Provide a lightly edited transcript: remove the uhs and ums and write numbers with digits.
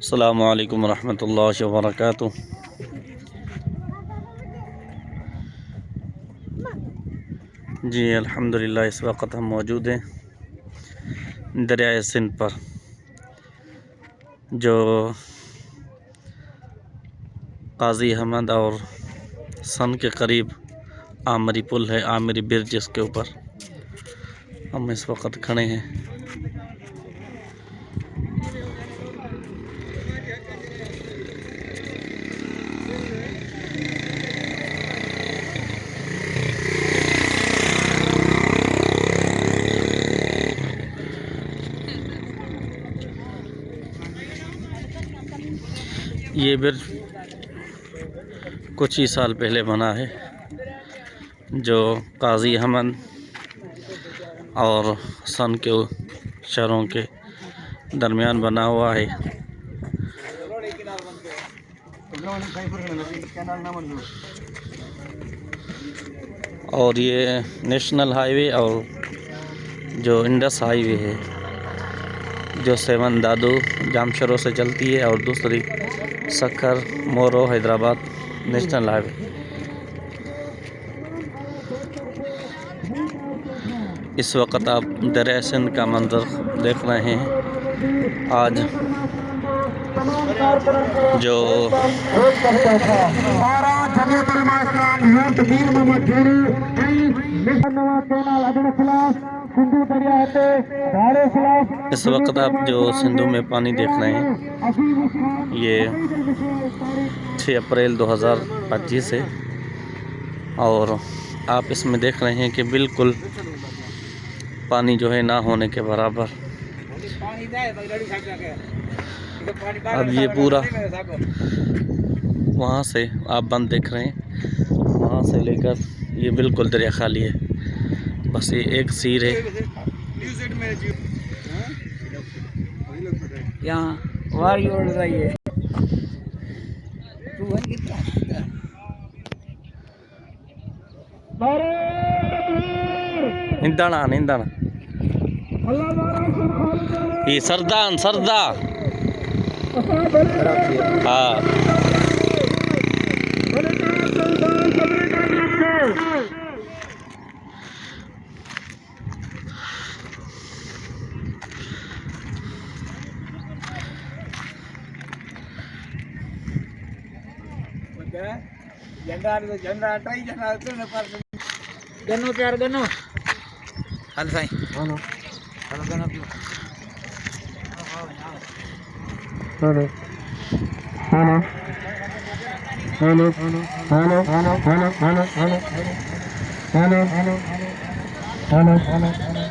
अस्सलामु अलैकुम रहमतुल्लाहि व बरकातुहू। जी अल्हम्दुलिल्लाह, इस वक्त हम मौजूद हैं दरियाए सिंध पर, जो काजी अहमद और सन के करीब आमरी पुल है, आमरी ब्रिज, इसके ऊपर हम इस वक्त खड़े हैं। ये ब्रिज कुछ ही साल पहले बना है, जो काजी अहमद और सन के शहरों के दरमियान बना हुआ है। और ये नेशनल हाईवे और जो इंडस हाईवे है, जो सेवन दादू जामशरो से चलती है, और दूसरी सक्खर मोरो हैदराबाद नेशनल हाईवे। इस वक्त आप दरियाए सिंध का मंजर देख रहे हैं। आज जो इस वक्त आप जो सिंधु में पानी देख रहे हैं, ये 6 अप्रैल 2025 है, और आप इसमें देख रहे हैं कि बिल्कुल पानी जो है ना होने के बराबर। अब ये पूरा वहाँ से आप बंद देख रहे हैं, वहाँ से लेकर ये बिल्कुल दरिया खाली है, बस ये एक सीर है यहाँ वारी उड़ रही है। निंदना निंदना ये सरदान सरदा। हाँ, गन्नो प्यार गन्नो हल साईं हलो हलो गन्नो पियो hello hello hello hello hello hello hello hello hello hello hello hello